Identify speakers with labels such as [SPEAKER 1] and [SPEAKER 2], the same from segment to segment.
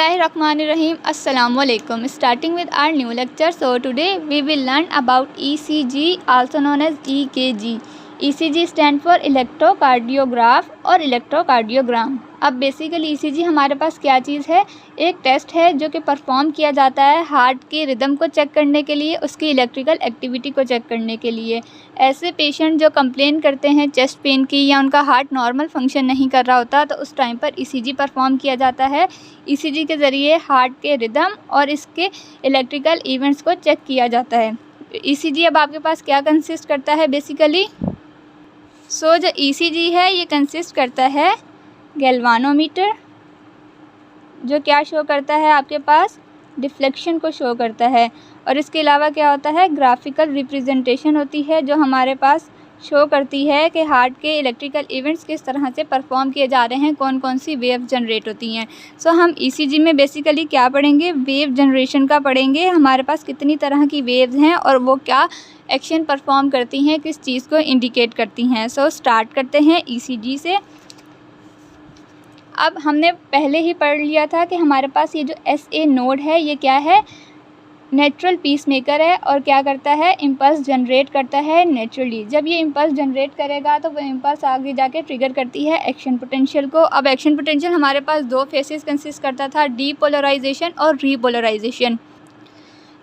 [SPEAKER 1] Bismillahirrahmanirrahim. Assalamu alaikum. Starting with our new lecture. So today we will learn about ECG, also known as EKG. ECG stand for electrocardiograph और electrocardiogram. अब basically ECG हमारे पास क्या चीज़ है? एक test है जो कि परफॉर्म किया जाता है हार्ट के रिदम को चेक करने के लिए, उसकी इलेक्ट्रिकल एक्टिविटी को चेक करने के लिए। ऐसे पेशेंट जो कंप्लेन करते हैं चेस्ट पेन की या उनका हार्ट नॉर्मल फंक्शन नहीं कर रहा होता, तो उस टाइम पर ECG परफॉर्म किया जाता है। ECG के ज़रिए हार्ट के रिदम और इसके इलेक्ट्रिकल इवेंट्स को चेक किया जाता है। ECG अब आपके पास क्या कंसिस्ट करता है बेसिकली? जो ECG है ये कंसिस्ट करता है गैल्वानोमीटर, जो क्या शो करता है आपके पास? डिफ्लेक्शन को शो करता है। और इसके अलावा क्या होता है? ग्राफिकल रिप्रेजेंटेशन होती है जो हमारे पास शो करती है कि हार्ट के इलेक्ट्रिकल इवेंट्स किस तरह से परफॉर्म किए जा रहे हैं, कौन कौन सी वेव जनरेट होती हैं। हम ECG में बेसिकली क्या पढ़ेंगे? वेव जनरेशन का पढ़ेंगे। हमारे पास कितनी तरह की वेव्स हैं और वो क्या एक्शन परफॉर्म करती हैं, किस चीज़ को इंडिकेट करती हैं। स्टार्ट करते हैं ECG से। अब हमने पहले ही पढ़ लिया था कि हमारे पास ये जो SA नोड है ये क्या है? नेचुरल पीस मेकर है और क्या करता है? इम्पल्स जनरेट करता है नेचुरली। जब ये इम्पल्स जनरेट करेगा तो वो इम्पल्स आगे जाके ट्रिगर करती है एक्शन पोटेंशियल को। अब एक्शन पोटेंशियल हमारे पास दो फेसेस कंसिस्ट करता था, डीपोलराइजेशन और रीपोलराइजेशन।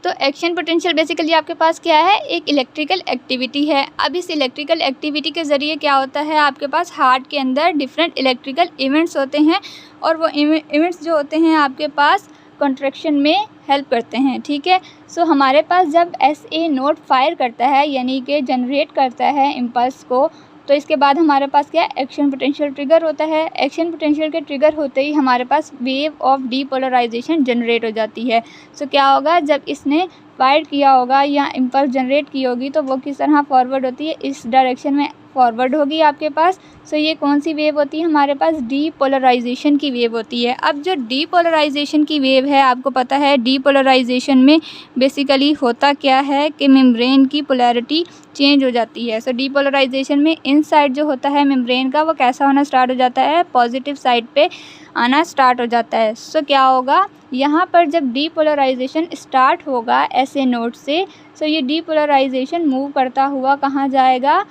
[SPEAKER 1] तो एक्शन पोटेंशियल बेसिकली आपके पास क्या है? एक इलेक्ट्रिकल एक्टिविटी है। अब इस इलेक्ट्रिकल एक्टिविटी के ज़रिए क्या होता है आपके पास? हार्ट के अंदर डिफरेंट इलेक्ट्रिकल इवेंट्स होते हैं और वो इवेंट्स जो होते हैं आपके पास कॉन्ट्रैक्शन में हेल्प करते हैं। ठीक है। हमारे पास जब SA नोड फायर करता है यानी कि जनरेट करता है इम्पल्स को, तो इसके बाद हमारे पास क्या? एक्शन पोटेंशियल ट्रिगर होता है। एक्शन पोटेंशियल के ट्रिगर होते ही हमारे पास वेव ऑफ डीपोलराइजेशन जनरेट हो जाती है। क्या होगा? जब इसने फायर किया होगा या इम्पल्स जनरेट की होगी तो वो किस तरह फॉरवर्ड होती है? इस डायरेक्शन में फॉरवर्ड होगी आपके पास। ये कौन सी वेव होती है हमारे पास? डीपोलराइजेशन की वेव होती है। अब जो डीपोलराइजेशन की वेव है, आपको पता है डीपोलराइजेशन में बेसिकली होता क्या है कि मेम्ब्रेन की पोलैरिटी चेंज हो जाती है। डीपोलराइजेशन में इनसाइड जो होता है मेम्ब्रेन का वो कैसा होना स्टार्ट हो जाता है? पॉजिटिव साइड पे आना स्टार्ट हो जाता है। क्या होगा यहाँ पर? जब डीपोलराइजेशन स्टार्ट होगा SA नोड से, ये डीपोलराइजेशन मूव करता हुआ कहाँ जाएगा?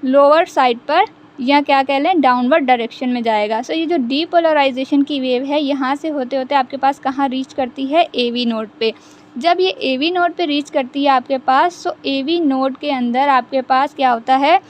[SPEAKER 1] लोअर साइड पर, या क्या कह लें डाउनवर्ड डायरेक्शन में जाएगा। ये जो डीपोलराइजेशन की वेव है यहाँ से होते होते आपके पास कहाँ रीच करती है? AV नोड पे। जब ये AV नोड पे रीच करती है आपके पास, AV नोड के अंदर आपके पास क्या होता है?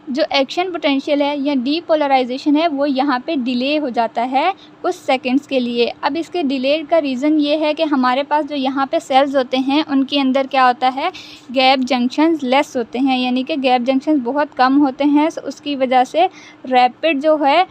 [SPEAKER 1] जो एक्शन पोटेंशियल है या डीपोलराइजेशन है वो यहाँ पे डिले हो जाता है कुछ सेकंड्स के लिए। अब इसके डिले का रीज़न ये है कि हमारे पास जो यहाँ पे सेल्स होते हैं उनके अंदर क्या होता है? गैप जंक्शंस लेस होते हैं, यानी कि गैप जंक्शंस बहुत कम होते हैं। उसकी वजह से रैपिड जो है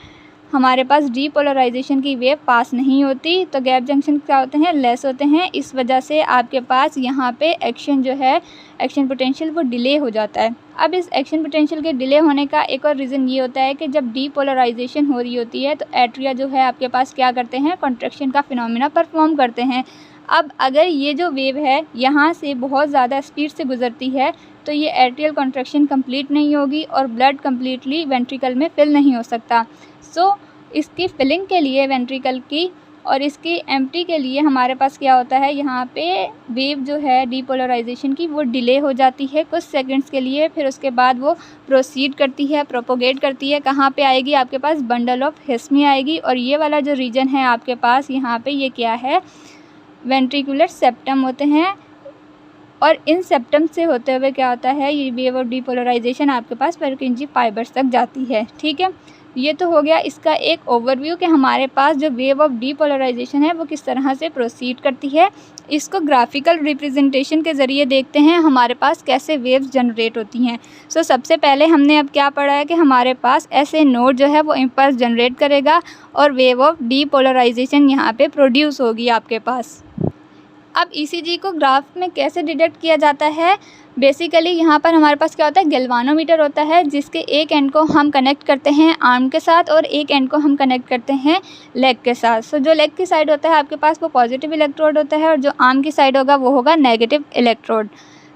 [SPEAKER 1] हमारे पास डीपोलराइजेशन की वेव पास नहीं होती। तो गैप जंक्शन क्या होते हैं? लेस होते हैं। इस वजह से आपके पास यहाँ पे एक्शन जो है, एक्शन पोटेंशियल वो डिले हो जाता है। अब इस एक्शन पोटेंशियल के डिले होने का एक और रीज़न ये होता है कि जब डीपोलराइजेशन हो रही होती है तो एट्रिया जो है आपके पास क्या करते हैं? कॉन्ट्रैक्शन का फिनोमेना परफॉर्म करते हैं। अब अगर ये जो वेव है यहाँ से बहुत ज़्यादा स्पीड से गुजरती है तो ये एट्रियल कॉन्ट्रैक्शन कंप्लीट नहीं होगी और ब्लड कम्प्लीटली वेंट्रिकल में फिल नहीं हो सकता। इसकी फिलिंग के लिए वेंट्रिकल की और इसकी एम्प्टी के लिए हमारे पास क्या होता है? यहाँ पे वेव जो है डीपोलराइजेशन की वो डिले हो जाती है कुछ सेकंड्स के लिए, फिर उसके बाद वो प्रोसीड करती है, प्रोपोगेट करती है। कहाँ पे आएगी? आपके पास बंडल ऑफ हिस में आएगी। और ये वाला जो रीजन है आपके पास यहाँ पे ये क्या है? वेंट्रिकुलर सेप्टम होते हैं। और इन सेप्टम से होते हुए क्या होता है? ये वेव ऑफ डीपोलराइजेशन आपके पास परकिंजी फाइबर्स तक जाती है। ठीक है। ये तो हो गया इसका एक ओवरव्यू कि हमारे पास जो वेव ऑफ डीपोलराइजेशन है वो किस तरह से प्रोसीड करती है। इसको ग्राफिकल रिप्रेजेंटेशन के ज़रिए देखते हैं हमारे पास कैसे वेव्स जनरेट होती हैं। सबसे पहले हमने अब क्या पढ़ा है कि हमारे पास SA नोड जो है वो इम्पल्स जनरेट करेगा और वेव ऑफ डीपोलराइजेशन यहाँ पे प्रोड्यूस होगी आपके पास। अब ECG को ग्राफ में कैसे डिटेक्ट किया जाता है? बेसिकली यहाँ पर हमारे पास क्या होता है? गैल्वानोमीटर होता है जिसके एक एंड को हम कनेक्ट करते हैं आर्म के साथ और एक एंड को हम कनेक्ट करते हैं लेग के साथ। जो लेग की साइड होता है आपके पास वो पॉजिटिव इलेक्ट्रोड होता है और जो आर्म की साइड होगा वो होगा नेगेटिव इलेक्ट्रोड।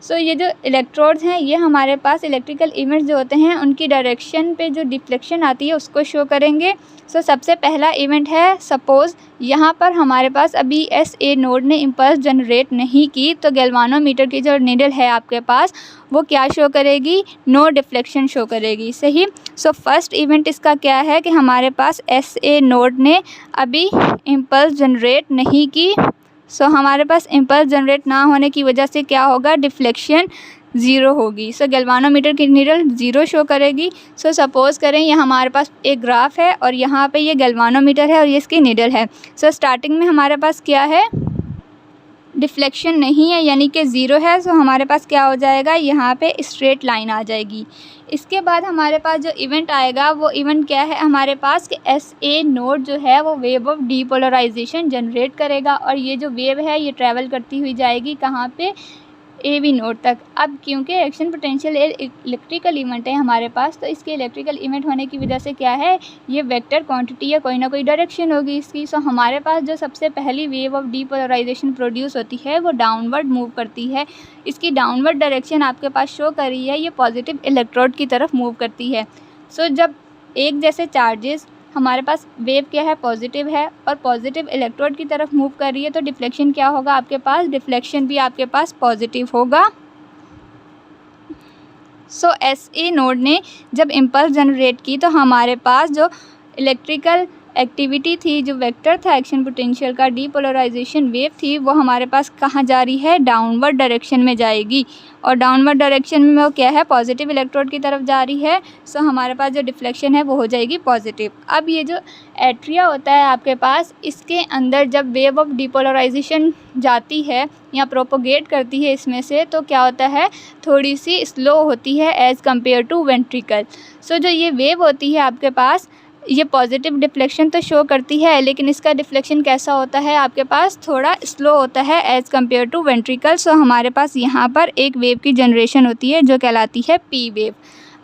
[SPEAKER 1] सो ये जो इलेक्ट्रोड्स हैं ये हमारे पास इलेक्ट्रिकल इवेंट्स जो होते हैं उनकी डायरेक्शन पे जो डिफ्लेक्शन आती है उसको शो करेंगे। सो सबसे पहला इवेंट है, सपोज़ यहाँ पर हमारे पास अभी SA नोड ने इम्पल्स जनरेट नहीं की, तो गैल्वानोमीटर की जो नीडल है आपके पास वो क्या शो करेगी, नो डिफ्लेक्शन शो करेगी, सही। सो फर्स्ट इवेंट इसका क्या है कि हमारे पास SA नोड ने अभी इम्पल्स जनरेट नहीं की। सो हमारे पास इम्पल्स जनरेट ना होने की वजह से क्या होगा, डिफ्लेक्शन ज़ीरो होगी। सो गैल्वानोमीटर की नीडल ज़ीरो शो करेगी। सो सपोज़ करें ये हमारे पास एक ग्राफ है और यहाँ पे ये गैल्वानोमीटर है और ये इसकी नीडल है। सो स्टार्टिंग में हमारे पास क्या है, डिफ्लेक्शन नहीं है यानी कि ज़ीरो है। सो हमारे पास क्या हो जाएगा, यहाँ पे स्ट्रेट लाइन आ जाएगी। इसके बाद हमारे पास जो इवेंट आएगा वो इवेंट क्या है हमारे पास कि SA नोड जो है वो वेव ऑफ डीपोलराइजेशन जनरेट करेगा और ये जो वेव है ये ट्रैवल करती हुई जाएगी कहाँ पे, AB नोड तक। अब क्योंकि एक्शन पोटेंशियल इलेक्ट्रिकल इवेंट है हमारे पास, तो इसके इलेक्ट्रिकल इवेंट होने की वजह से क्या है, ये वेक्टर क्वांटिटी या कोई ना कोई डायरेक्शन होगी इसकी। सो हमारे पास जो सबसे पहली वेव ऑफ डीपोलराइजेशन प्रोड्यूस होती है वो डाउनवर्ड मूव करती है। इसकी डाउनवर्ड डायरेक्शन आपके पास शो कर रही है, ये पॉजिटिव इलेक्ट्रोड की तरफ मूव करती है। सो जब एक जैसे चार्जेस हमारे पास वेव क्या है, पॉजिटिव है और पॉजिटिव इलेक्ट्रोड की तरफ मूव कर रही है, तो डिफ्लेक्शन क्या होगा आपके पास, डिफ्लेक्शन भी आपके पास पॉजिटिव होगा। सो SA नोड ने जब इम्पल्स जनरेट की तो हमारे पास जो इलेक्ट्रिकल एक्टिविटी थी, जो वेक्टर था एक्शन पोटेंशियल का, डीपोलराइजेशन वेव थी, वो हमारे पास कहाँ जा रही है, डाउनवर्ड डायरेक्शन में जाएगी और डाउनवर्ड डायरेक्शन में वो क्या है, पॉजिटिव इलेक्ट्रोड की तरफ जा रही है। सो हमारे पास जो डिफ्लेक्शन है वो हो जाएगी पॉजिटिव। अब ये जो एट्रिया होता है आपके पास, इसके अंदर जब वेव ऑफ डीपोलराइजेशन जाती है या प्रोपोगेट करती है इसमें से, तो क्या होता है, थोड़ी सी स्लो होती है एज़ कम्पेयर टू वेंट्रिकल। सो जो ये वेव होती है आपके पास, ये पॉजिटिव डिफ्लेक्शन तो शो करती है लेकिन इसका डिफ्लेक्शन कैसा होता है आपके पास, थोड़ा स्लो होता है एज़ कम्पेयर टू वेंट्रिकल। सो हमारे पास यहाँ पर एक वेव की जनरेशन होती है जो कहलाती है P वेव।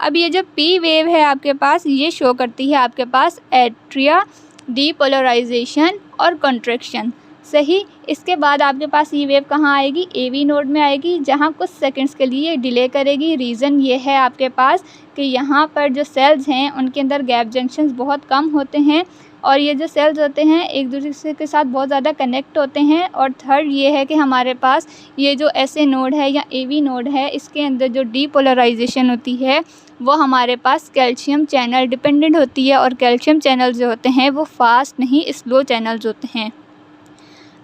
[SPEAKER 1] अब ये जो P वेव है आपके पास, ये शो करती है आपके पास एट्रिया, डीपोलराइजेशन और कॉन्ट्रैक्शन, सही। इसके बाद आपके पास ये वेव कहाँ आएगी, AB नोड में आएगी, जहाँ कुछ सेकंड्स के लिए डिले करेगी। रीज़न ये है आपके पास कि यहाँ पर जो सेल्स हैं उनके अंदर गैप जंक्शंस बहुत कम होते हैं और ये जो सेल्स होते हैं एक दूसरे के साथ बहुत ज़्यादा कनेक्ट होते हैं। और थर्ड ये है कि हमारे पास ये जो SA नोड है या AB नोड है, इसके अंदर जो डीपोलराइजेशन होती है वो हमारे पास कैल्शियम चैनल डिपेंडेंट होती है और कैल्शियम चैनल जो होते हैं वो फास्ट नहीं, स्लो चैनल्स होते हैं।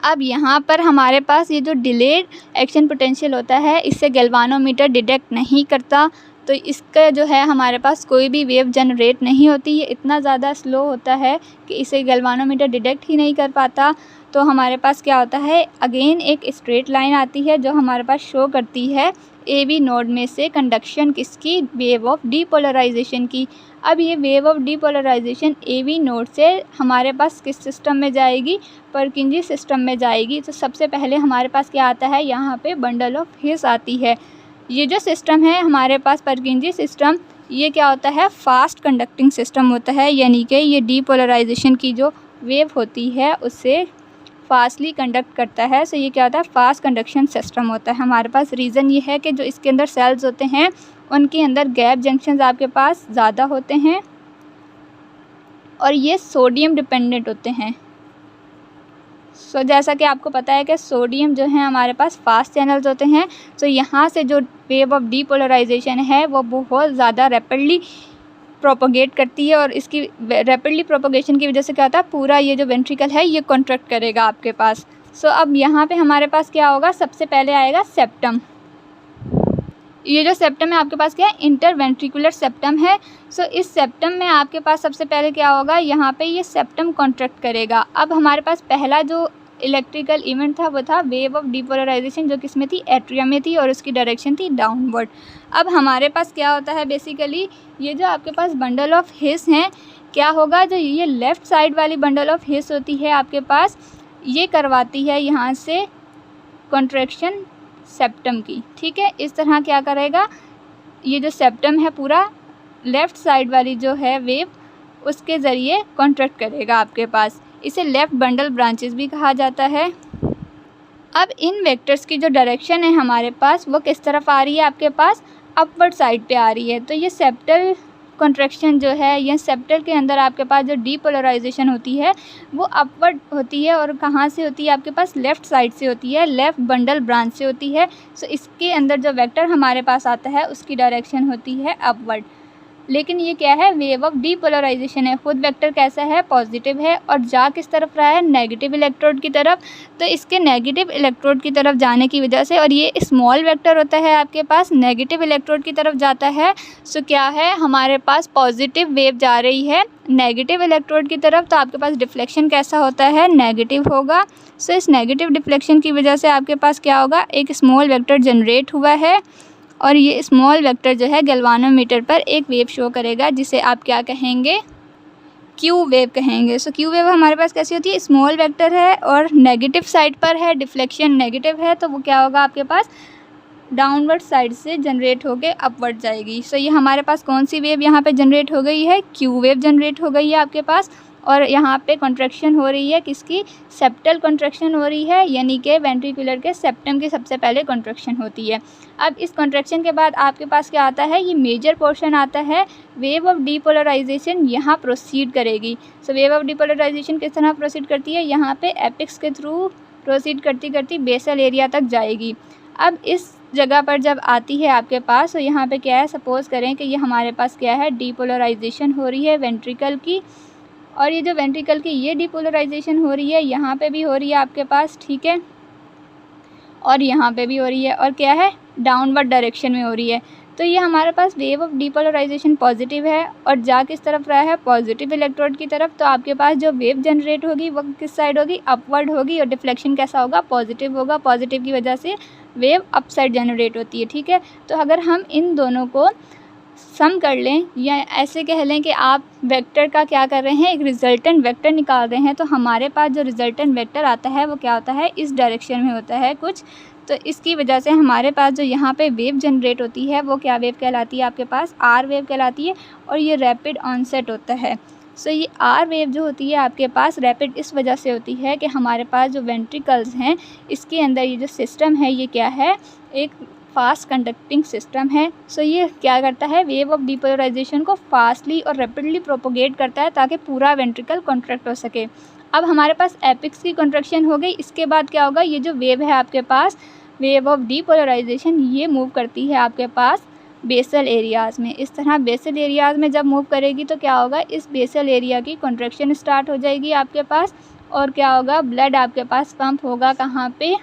[SPEAKER 1] अब यहाँ पर हमारे पास ये जो डिलेड एक्शन पोटेंशियल होता है, इससे गैल्वानोमीटर डिटेक्ट नहीं करता, तो इसका जो है हमारे पास कोई भी वेव जनरेट नहीं होती। ये इतना ज़्यादा स्लो होता है कि इसे गैल्वानोमीटर डिटेक्ट ही नहीं कर पाता। तो हमारे पास क्या होता है, अगेन एक स्ट्रेट लाइन आती है जो हमारे पास शो करती है AB नोड में से कंडक्शन किसकी, वेव ऑफ डीपोलराइजेशन की। अब ये wave of depolarisation AB node से हमारे पास किस सिस्टम में जाएगी, परकिंजी सिस्टम में जाएगी। तो सबसे पहले हमारे पास क्या आता है, यहाँ पे बंडल ऑफ हिस आती है। ये जो सिस्टम है हमारे पास परकिंजी सिस्टम, ये क्या होता है, फास्ट कंडक्टिंग सिस्टम होता है, यानी कि ये डीपोलराइजेशन की जो वेव होती है उससे फास्टली कंडक्ट करता है। सो ये क्या होता है, फास्ट कंडक्शन सिस्टम होता है हमारे पास। रीज़न ये है कि जो इसके अंदर सेल्स होते हैं उनके अंदर गैप जंक्शंस आपके पास ज़्यादा होते हैं और ये सोडियम डिपेंडेंट होते हैं। सो जैसा कि आपको पता है कि सोडियम जो है हमारे पास फास्ट चैनल्स होते हैं। सो यहाँ से जो वेव ऑफ डीपोलराइजेशन है वो बहुत ज़्यादा रैपिडली प्रोपोगेट करती है और इसकी रैपिडली प्रोपोगेशन की वजह से क्या होता है, पूरा ये जो वेंट्रिकल है ये कॉन्ट्रैक्ट करेगा आपके पास। सो अब यहाँ पे हमारे पास क्या होगा, सबसे पहले आएगा सेप्टम। ये जो सेप्टम है आपके पास क्या है, इंटरवेंट्रिकुलर सेप्टम है। सो इस सेप्टम में आपके पास सबसे पहले क्या होगा, यहाँ पे ये सेप्टम कॉन्ट्रैक्ट करेगा। अब हमारे पास पहला जो इलेक्ट्रिकल इवेंट था वो था वेव ऑफ डीपोलराइजेशन, जो किस में थी, एट्रिया में थी और उसकी डायरेक्शन थी डाउनवर्ड। अब हमारे पास क्या होता है, बेसिकली ये जो आपके पास बंडल ऑफ हिस हैं, क्या होगा, जो ये लेफ़्ट साइड वाली बंडल ऑफ हिस होती है आपके पास, ये करवाती है यहाँ से कॉन्ट्रैक्शन सेप्टम की, ठीक है। इस तरह क्या करेगा, ये जो सेप्टम है पूरा लेफ़्ट साइड वाली जो है वेव, उसके ज़रिए कॉन्ट्रैक्ट करेगा आपके पास। इसे लेफ़्ट बंडल ब्रांचेस भी कहा जाता है। अब इन वेक्टर्स की जो डायरेक्शन है हमारे पास वो किस तरफ आ रही है, आपके पास अपवर्ड साइड पे आ रही है। तो ये सेप्टल कॉन्ट्रैक्शन जो है, या सेप्टल के अंदर आपके पास जो डीपोलराइजेशन होती है वो अपवर्ड होती है, और कहाँ से होती है, आपके पास लेफ़्ट साइड से होती है, लेफ़्ट बंडल ब्रांच से होती है। सो इसके अंदर जो वेक्टर हमारे पास आता है उसकी डायरेक्शन होती है अपवर्ड। लेकिन ये क्या है, वेव ऑफ डीपोलराइजेशन है। खुद वेक्टर कैसा है, पॉजिटिव है, और जा किस तरफ रहा है, नेगेटिव इलेक्ट्रोड की तरफ। तो इसके नेगेटिव इलेक्ट्रोड की तरफ जाने की वजह से, और ये स्मॉल वेक्टर होता है आपके पास, नेगेटिव इलेक्ट्रोड की तरफ जाता है। सो क्या है, हमारे पास पॉजिटिव वेव जा रही है नेगेटिव इलेक्ट्रोड की तरफ, तो आपके पास डिफ्लेक्शन कैसा होता है, नेगेटिव होगा। सो इस नेगेटिव डिफ्लेक्शन की वजह से आपके पास क्या होगा, एक स्मॉल वेक्टर जनरेट हुआ है, और ये स्मॉल वेक्टर जो है गैल्वानोमीटर पर एक वेव शो करेगा, जिसे आप क्या कहेंगे, क्यू वेव कहेंगे। सो क्यू वेव हमारे पास कैसी होती है, स्मॉल वेक्टर है और नेगेटिव साइड पर है, डिफ्लेक्शन नेगेटिव है, तो वो क्या होगा, आपके पास डाउनवर्ड साइड से जनरेट होके अपवर्ड जाएगी। सो ये हमारे पास कौन सी वेव यहाँ पे जनरेट हो गई है, क्यू वेव जनरेट हो गई है आपके पास। और यहाँ पे कॉन्ट्रैक्शन हो रही है किसकी, सेप्टल कॉन्ट्रैक्शन हो रही है, यानी कि वेंट्रिकुलर के सेप्टम की सबसे पहले कॉन्ट्रैक्शन होती है। अब इस कॉन्ट्रैक्शन के बाद आपके पास क्या आता है, ये मेजर पोर्शन आता है, वेव ऑफ डीपोलराइजेशन यहाँ प्रोसीड करेगी। सो वेव ऑफ डीपोलराइजेशन किस तरह प्रोसीड करती है, यहाँ पे एपिक्स के थ्रू प्रोसीड करती करती बेसल एरिया तक जाएगी। अब इस जगह पर जब आती है आपके पास, तो यहाँ पे क्या है, सपोज़ करें कि ये हमारे पास क्या है, डीपोलराइजेशन हो रही है वेंट्रिकल की, और ये जो वेंट्रिकल की ये डीपोलराइजेशन हो रही है, यहाँ पे भी हो रही है आपके पास, ठीक है, और यहाँ पे भी हो रही है, और क्या है, डाउनवर्ड डायरेक्शन में हो रही है। तो ये हमारे पास वेव ऑफ डीपोलराइजेशन पॉजिटिव है, और जा किस तरफ रहा है, पॉजिटिव इलेक्ट्रोड की तरफ। तो आपके पास जो वेव जनरेट होगी वो किस साइड होगी, अपवर्ड होगी, और डिफ्लेक्शन कैसा होगा, पॉजिटिव होगा। पॉजिटिव की वजह से वेव अप साइड जनरेट होती है, ठीक है। तो अगर हम इन दोनों को सम कर लें, या ऐसे कह लें कि आप वेक्टर का क्या कर रहे हैं, एक रिजल्टेंट वेक्टर निकाल रहे हैं, तो हमारे पास जो रिजल्टेंट वेक्टर आता है वो क्या होता है, इस डायरेक्शन में होता है कुछ। तो इसकी वजह से हमारे पास जो यहाँ पे वेव जनरेट होती है वो क्या वेव कहलाती है, आपके पास आर वेव कहलाती है, और ये रैपिड ऑनसेट होता है। सो ये आर वेव जो होती है आपके पास रैपिड इस वजह से होती है कि हमारे पास जो वेंट्रिकल्स हैं इसके अंदर ये जो सिस्टम है ये क्या है, एक फास्ट कंडक्टिंग सिस्टम है। सो ये क्या करता है, वेव ऑफ डीपोलराइजेशन को फास्टली और रैपिडली प्रोपोगेट करता है ताकि पूरा वेंट्रिकल कॉन्ट्रैक्ट हो सके। अब हमारे पास एपिक्स की कॉन्ट्रैक्शन हो गई, इसके बाद क्या होगा, ये जो वेव है आपके पास, वेव ऑफ डीपोलराइजेशन, ये मूव करती है आपके पास बेसल एरियाज़ में। इस तरह बेसल एरियाज़ में जब मूव करेगी तो क्या होगा, इस बेसल एरिया की कॉन्ट्रैक्शन स्टार्ट हो जाएगी आपके पास, और क्या होगा, ब्लड आपके पास पंप होगा कहाँ पे,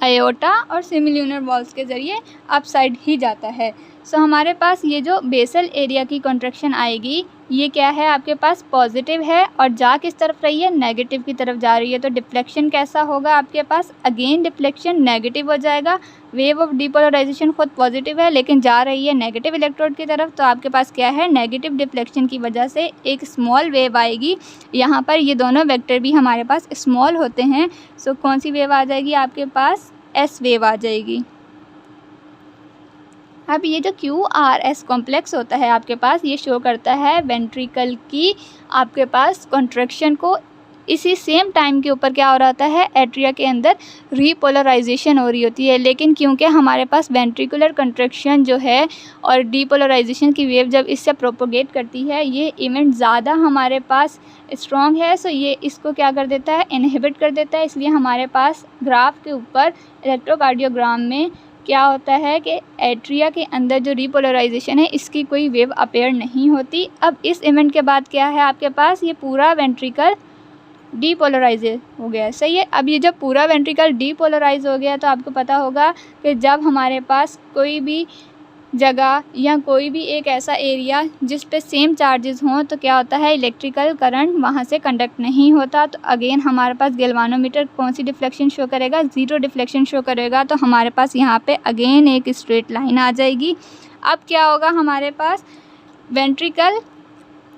[SPEAKER 1] आयोटा और सेमिल्यूनर वॉल्स के ज़रिए अप साइड ही जाता है। सो हमारे पास ये जो बेसल एरिया की कॉन्ट्रैक्शन आएगी ये क्या है, आपके पास पॉजिटिव है, और जा किस तरफ रही है, नेगेटिव की तरफ जा रही है। तो डिफ्लेक्शन कैसा होगा आपके पास, अगेन डिफ्लेक्शन नेगेटिव हो जाएगा। वेव ऑफ डीपोलराइजेशन खुद पॉजिटिव है लेकिन जा रही है नेगेटिव इलेक्ट्रोड की तरफ, तो आपके पास क्या है, नेगेटिव डिफ्लेक्शन की वजह से एक स्मॉल वेव आएगी। यहाँ पर ये दोनों वेक्टर भी हमारे पास स्मॉल होते हैं। सो कौन सी वेव आ जाएगी आपके पास, एस वेव आ जाएगी। अब ये जो QRS कॉम्प्लेक्स होता है आपके पास, ये शो करता है वेंट्रिकल की आपके पास कॉन्ट्रैक्शन को। इसी सेम टाइम के ऊपर क्या हो रहा होता है, एट्रिया के अंदर रीपोलराइजेशन हो रही होती है। लेकिन क्योंकि हमारे पास वेंट्रिकुलर कॉन्ट्रैक्शन जो है और डीपोलराइजेशन की वेव जब इससे प्रोपोगेट करती है, ये इवेंट ज़्यादा हमारे पास स्ट्रॉन्ग है, सो ये इसको क्या कर देता है, इनहिबिट कर देता है। इसलिए हमारे पास ग्राफ के ऊपर इलेक्ट्रोकार्डियोग्राम में क्या होता है कि एट्रिया के अंदर जो रीपोलराइजेशन है इसकी कोई वेव अपेयर नहीं होती। अब इस इवेंट के बाद क्या है आपके पास, ये पूरा वेंट्रिकल डीपोलराइज हो गया है, सही है। अब ये जब पूरा वेंट्रिकल डीपोलराइज हो गया तो आपको पता होगा कि जब हमारे पास कोई भी जगह या कोई भी एक ऐसा एरिया जिस पे सेम चार्जेस हों तो क्या होता है, इलेक्ट्रिकल करंट वहाँ से कंडक्ट नहीं होता। तो अगेन हमारे पास गैल्वानोमीटर कौन सी डिफ्लेक्शन शो करेगा, ज़ीरो डिफ्लेक्शन शो करेगा। तो हमारे पास यहाँ पे अगेन एक स्ट्रेट लाइन आ जाएगी। अब क्या होगा, हमारे पास वेंट्रिकल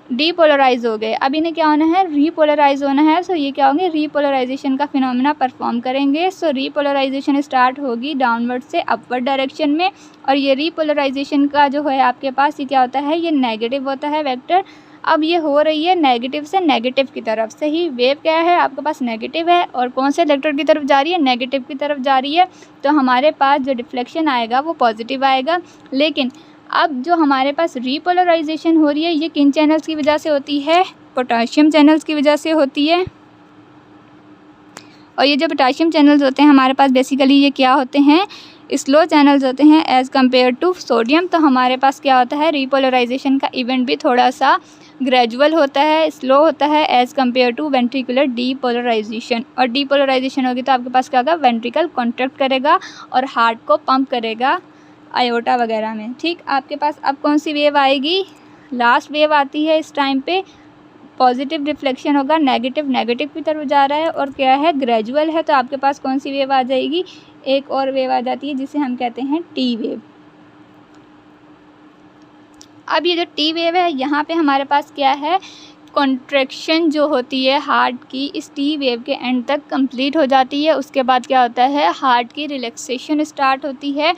[SPEAKER 1] डीपोलराइज हो गए, अब इन्हें क्या होना है, रीपोलराइज होना है। सो ये क्या होंगे, रीपोलराइजेशन का फिनोमेना परफॉर्म करेंगे। सो रीपोलराइजेशन स्टार्ट होगी डाउनवर्ड से अपवर्ड डायरेक्शन में, और ये रीपोलराइजेशन का जो है आपके पास ये क्या होता है, ये नेगेटिव होता है वेक्टर। अब ये हो रही है नेगेटिव से नेगेटिव की तरफ से ही। वेव क्या है आपके पास नेगेटिव है और कौन से इलेक्ट्रोड की तरफ जा रही है, नेगेटिव की तरफ जा रही है, तो हमारे पास जो डिफ्लेक्शन आएगा वो पॉजिटिव आएगा। लेकिन अब जो हमारे पास रीपोलराइजेशन हो रही है ये किन चैनल्स की वजह से होती है, पोटाशियम चैनल्स की वजह से होती है। और ये जो पोटाशियम चैनल्स होते हैं हमारे पास बेसिकली ये क्या होते हैं, स्लो चैनल्स होते हैं एज़ कम्पेयर टू सोडियम। तो हमारे पास क्या होता है, रीपोलराइजेशन का इवेंट भी थोड़ा सा ग्रेजुअल होता है, स्लो होता है as compared to ventricular depolarisation. और डीपोलराइजेशन होगी तो आपके पास क्या होगा, वेंट्रिकल कॉन्ट्रैक्ट करेगा और हार्ट को पंप करेगा आयोटा वगैरह में। ठीक, आपके पास अब कौन सी वेव आएगी, लास्ट वेव आती है इस टाइम पे, पॉजिटिव रिफ्लेक्शन होगा, नेगेटिव नेगेटिव की तरफ जा रहा है और क्या है, ग्रेजुअल है। तो आपके पास कौन सी वेव आ जाएगी, एक और वेव आ जाती है जिसे हम कहते हैं टी वेव। अब ये जो टी वेव है यहाँ पे हमारे पास क्या है, कॉन्ट्रैक्शन जो होती है हार्ट की इस टी वेव के एंड तक कंप्लीट हो जाती है। उसके बाद क्या होता है, हार्ट की रिलैक्सेशन स्टार्ट होती है।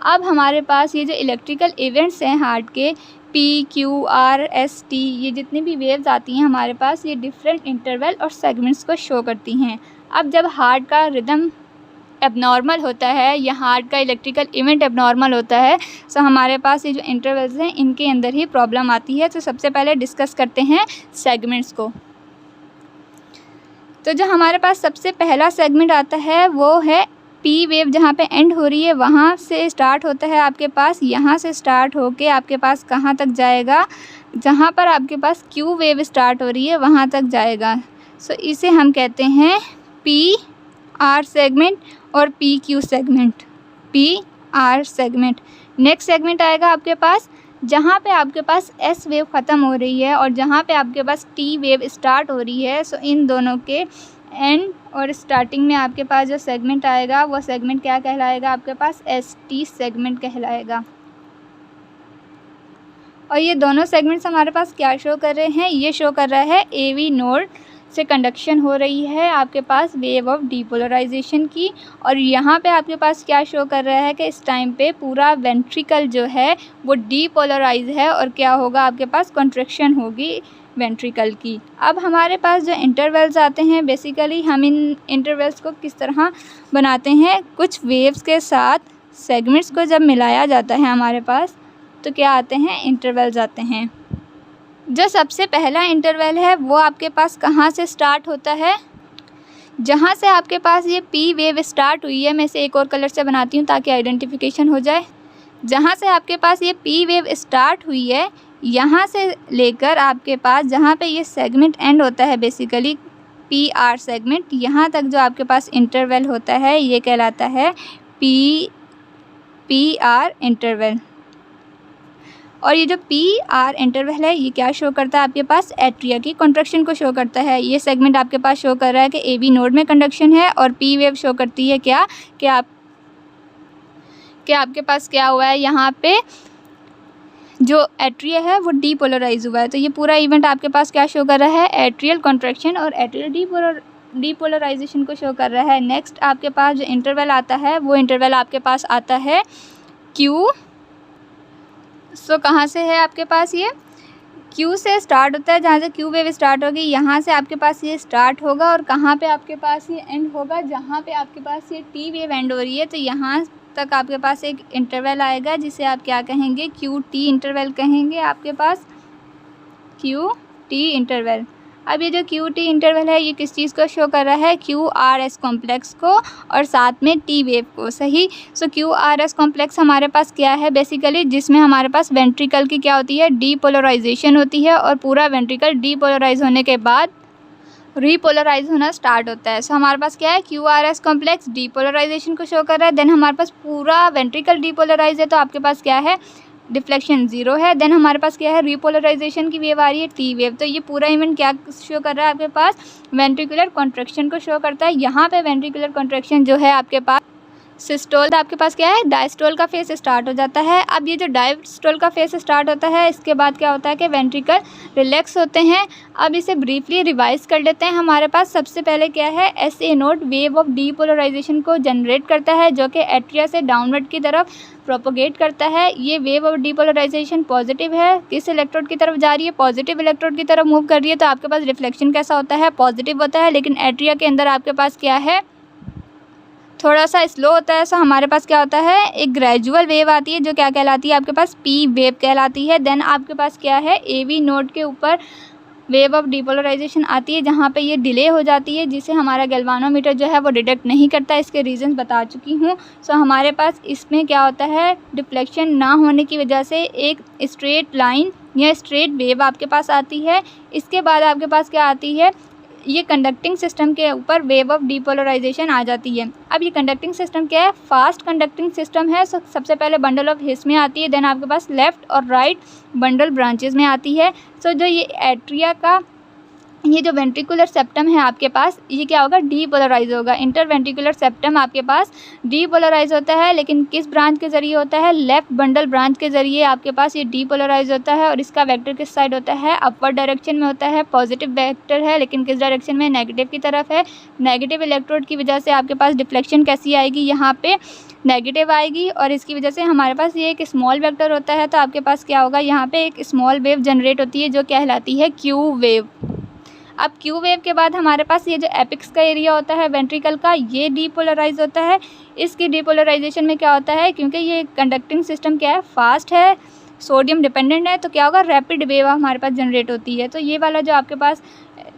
[SPEAKER 1] अब हमारे पास ये जो इलेक्ट्रिकल इवेंट्स हैं हार्ट के, P Q R S T, ये जितनी भी वेव्स आती हैं हमारे पास ये डिफरेंट इंटरवल और सेगमेंट्स को शो करती हैं। अब जब हार्ट का रिदम एबनॉर्मल होता है या हार्ट का इलेक्ट्रिकल इवेंट एबनॉर्मल होता है, तो हमारे पास ये जो इंटरवल्स हैं इनके अंदर ही प्रॉब्लम आती है। तो सबसे पहले डिस्कस करते हैं सेगमेंट्स को। तो जो हमारे पास सबसे पहला सेगमेंट आता है वो है पी वेव, जहाँ पे एंड हो रही है वहाँ से स्टार्ट होता है आपके पास, यहाँ से स्टार्ट होके आपके पास कहाँ तक जाएगा, जहाँ पर आपके पास क्यू वेव स्टार्ट हो रही है वहाँ तक जाएगा। सो इसे हम कहते हैं पी आर सेगमेंट और P Q segment, P R segment. Next segment आएगा आपके पास जहाँ पे आपके पास एस वेव ख़त्म हो रही है और जहाँ पे आपके पास टी वेव स्टार्ट हो रही है। सो इन दोनों के एंड और स्टार्टिंग में आपके पास जो सेगमेंट आएगा वो सेगमेंट क्या कहलाएगा, आपके पास एस टी सेगमेंट कहलाएगा। और ये दोनों सेगमेंट्स हमारे पास क्या शो कर रहे हैं, ये शो कर रहा है ए वी नोड से कंडक्शन हो रही है आपके पास वेव ऑफ डीपोलराइजेशन की। और यहाँ पे आपके पास क्या शो कर रहा है कि इस टाइम पे पूरा वेंट्रिकल जो है वो डीपोलराइज है और क्या होगा, आपके पास कॉन्ट्रैक्शन होगी वेंट्रिकल की। अब हमारे पास जो इंटरवल्स आते हैं, बेसिकली हम इन इंटरवल्स को किस तरह बनाते हैं, कुछ वेव्स के साथ सेगमेंट्स को जब मिलाया जाता है हमारे पास तो क्या आते हैं, इंटरवल्स आते हैं। जो सबसे पहला इंटरवल है वो आपके पास कहाँ से स्टार्ट होता है, जहाँ से आपके पास ये पी वेव स्टार्ट हुई है, मैं इसे एक और कलर से बनाती हूँ ताकि आइडेंटिफिकेशन हो जाए। जहाँ से आपके पास ये पी वेव स्टार्ट हुई है यहाँ से लेकर आपके पास जहाँ पे ये सेगमेंट एंड होता है, बेसिकली पी आर सेगमेंट, यहाँ तक जो आपके पास इंटरवल होता है ये कहलाता है पी आर इंटरवल। और ये जो पी आर इंटरवल है ये क्या शो करता है, आपके पास एट्रिया की कॉन्ट्रैक्शन को शो करता है। ये सेगमेंट आपके पास शो कर रहा है कि ए बी नोड में कंडक्शन है और पी वेव शो करती है क्या कि आपके पास क्या हुआ है, यहाँ पे जो एट्रिया है वो डीपोलराइज हुआ है। तो ये पूरा इवेंट आपके पास क्या शो कर रहा है, एट्रियल कॉन्ट्रैक्शन और एट्रियल डीपोलराइजेशन को शो कर रहा है। नेक्स्ट आपके पास जो इंटरवल आता है वो इंटरवल आपके पास आता है क्यू। सो कहाँ से है आपके पास, ये क्यू से स्टार्ट होता है, जहाँ से क्यू वेव स्टार्ट होगी यहाँ से आपके पास ये स्टार्ट होगा और कहाँ पे आपके पास ये एंड होगा, जहाँ पे आपके पास ये टी वेव एंड हो रही है। तो यहाँ तक आपके पास एक इंटरवल आएगा जिसे आप क्या कहेंगे, क्यू टी इंटरवल कहेंगे आपके पास, क्यू टी इंटरवल। अब ये जो क्यू टी इंटरवल है ये किस चीज़ को शो कर रहा है, क्यू आर एस कॉम्प्लेक्स को और साथ में टी वेव को, सही। सो क्यू आर एस कॉम्प्लेक्स हमारे पास क्या है, बेसिकली जिसमें हमारे पास वेंट्रिकल की क्या होती है, डीपोलराइजेशन होती है और पूरा वेंट्रिकल डीपोलराइज होने के बाद रीपोलराइज होना स्टार्ट होता है। सो हमारे पास क्या है, Q R S complex depolarisation को शो कर रहा है। देन हमारे पास पूरा वेंट्रिकल डीपोलराइज है तो आपके पास क्या है, डिफ्लेक्शन ज़ीरो है। देन हमारे पास क्या है, रीपोलराइजेशन की वेव आ रही है, टी वेव। तो ये पूरा इवेंट क्या शो कर रहा है, आपके पास वेंट्रिकुलर कॉन्ट्रैक्शन को शो करता है। यहाँ पे वेंट्रिकुलर कॉन्ट्रैक्शन जो है आपके पास सिस्टोल आपके पास क्या है, डायस्टोल का फेस स्टार्ट हो जाता है। अब ये जो डायस्टोल का फेस स्टार्ट होता है, इसके बाद क्या होता है कि वेंट्रिकल रिलैक्स होते हैं। अब इसे ब्रीफली रिवाइज कर लेते हैं। हमारे पास सबसे पहले क्या है, SA node wave of depolarisation को जनरेट करता है जो कि एट्रिया से डाउनवर्ड की तरफ प्रोपोगेट करता है। ये वेव ऑफ डीपोलराइजेशन पॉजिटिव है, किस इलेक्ट्रोड की तरफ जा रही है, पॉजिटिव इलेक्ट्रोड की तरफ मूव कर रही है। तो आपके पास रिफ्लेक्शन कैसा होता है, पॉजिटिव होता है। लेकिन एट्रिया के अंदर आपके पास क्या है, थोड़ा सा स्लो होता है। सो हमारे पास क्या होता है, एक ग्रेजुअल वेव आती है जो क्या कहलाती है, आपके पास P वेव कहलाती है। देन आपके पास क्या है, AV नोड के ऊपर वेव ऑफ डीपोलराइजेशन आती है जहाँ पे ये डिले हो जाती है, जिसे हमारा गैल्वानोमीटर जो है वो डिटेक्ट नहीं करता। इसके रीजंस बता चुकी हूँ। सो हमारे पास इसमें क्या होता है, डिफ्लेक्शन ना होने की वजह से एक स्ट्रेट लाइन या स्ट्रेट वेव आपके पास आती है। इसके बाद आपके पास क्या आती है, ये कंडक्टिंग सिस्टम के ऊपर वेव ऑफ डीपोलराइजेशन आ जाती है। अब ये कंडक्टिंग सिस्टम क्या है, फास्ट कंडक्टिंग सिस्टम है। सबसे पहले बंडल ऑफ हिस में आती है, देन आपके पास लेफ़्ट और राइट बंडल ब्रांचेस में आती है। सो जो ये एट्रिया का ये जो वेंट्रिकुलर सेप्टम है आपके पास, ये क्या होगा, डीपोलराइज होगा। इंटरवेंट्रिकुलर सेप्टम आपके पास डीपोलराइज होता है, लेकिन किस ब्रांच के ज़रिए होता है, लेफ़्ट बंडल ब्रांच के ज़रिए आपके पास ये डीपोलराइज होता है। और इसका वेक्टर किस साइड होता है, अपवर्ड डायरेक्शन में होता है। पॉजिटिव वेक्टर है, लेकिन किस डायरेक्शन में, नेगेटिव की तरफ है। नेगेटिव इलेक्ट्रोड की वजह से आपके पास डिफ्लेक्शन कैसी आएगी, यहाँ पे नेगेटिव आएगी। और इसकी वजह से हमारे पास ये एक स्मॉल वेक्टर होता है। तो आपके पास क्या होगा, यहाँ पे एक स्मॉल वेव जनरेट होती है जो कहलाती है Q वेव। अब Q वेव के बाद हमारे पास ये जो एपिक्स का एरिया होता है वेंट्रिकल का, ये डीपोलराइज होता है। इसकी डीपोलराइजेशन में क्या होता है, क्योंकि ये कंडक्टिंग सिस्टम क्या है, फास्ट है, सोडियम डिपेंडेंट है, तो क्या होगा, रैपिड वेव हमारे पास जनरेट होती है। तो ये वाला जो आपके पास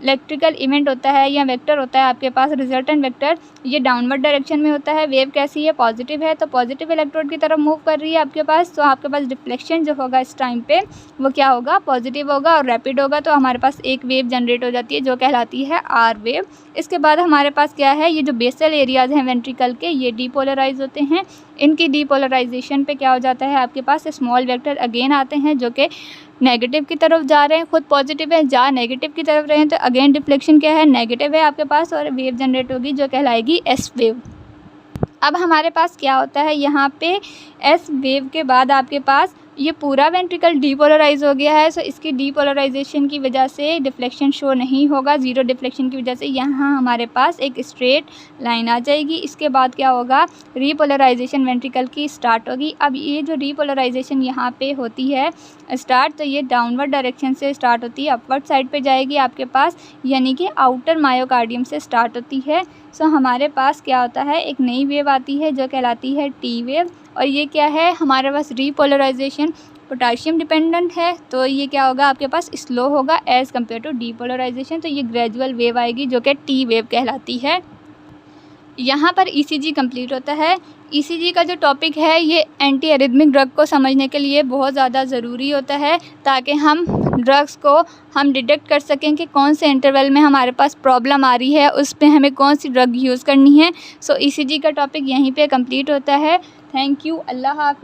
[SPEAKER 1] इलेक्ट्रिकल इवेंट होता है या वेक्टर होता है आपके पास, रिजल्टेंट वेक्टर, ये डाउनवर्ड डायरेक्शन में होता है। वेव कैसी है, पॉजिटिव है, तो पॉजिटिव इलेक्ट्रोड की तरफ मूव कर रही है आपके पास। तो आपके पास डिफ्लेक्शन जो होगा इस टाइम पे वो क्या होगा, पॉजिटिव होगा और रैपिड होगा। तो हमारे पास एक वेव जनरेट हो जाती है जो कहलाती है R वेव। इसके बाद हमारे पास क्या है, ये जो बेसल एरियाज हैं वेंट्रिकल के, ये डीपोलराइज होते हैं। इनकी डीपोलराइजेशन पे क्या हो जाता है, आपके पास स्मॉल वेक्टर अगेन आते हैं जो कि नेगेटिव की तरफ जा रहे हैं। खुद पॉजिटिव है, जा नेगेटिव की तरफ रहे हैं, तो अगेन डिफ्लेक्शन क्या है, नेगेटिव है आपके पास, और वेव जनरेट होगी जो कहलाएगी S वेव। अब हमारे पास क्या होता है, यहाँ पे S वेव के बाद आपके पास ये पूरा वेंट्रिकल डीपोलराइज हो गया है। सो इसकी डीपोलराइजेशन की वजह से डिफ्लेक्शन शो नहीं होगा। ज़ीरो डिफ्लेक्शन की वजह से यहाँ हमारे पास एक स्ट्रेट लाइन आ जाएगी। इसके बाद क्या होगा, रीपोलराइजेशन वेंट्रिकल की स्टार्ट होगी। अब ये जो रीपोलराइजेशन यहाँ पे होती है स्टार्ट, तो ये डाउनवर्ड डायरेक्शन से स्टार्ट होती है, अपवर्ड साइड पे जाएगी आपके पास, यानी कि आउटर मायोकार्डियम से स्टार्ट होती है। सो हमारे पास क्या होता है, एक नई वेव आती है जो कहलाती है T वेव। और ये क्या है, हमारे पास रीपोलराइजेशन पोटाशियम डिपेंडेंट है, तो ये क्या होगा, आपके पास स्लो होगा एज़ कम्पेयर टू डीपोलराइजेशन। तो ये ग्रेजुअल वेव आएगी जो कि T वेव कहलाती है। यहाँ पर ECG कंप्लीट होता है। ECG का जो टॉपिक है ये एंटी एरिथमिक ड्रग को समझने के लिए बहुत ज़्यादा ज़रूरी होता है, ताकि हम ड्रग्स को हम डिटेक्ट कर सकें कि कौन से इंटरवल में हमारे पास प्रॉब्लम आ रही है, उस पे हमें कौन सी ड्रग यूज़ करनी है। सो ECG का टॉपिक यहीं पे कंप्लीट होता है। थैंक यू, अल्लाह हाफ़िज़।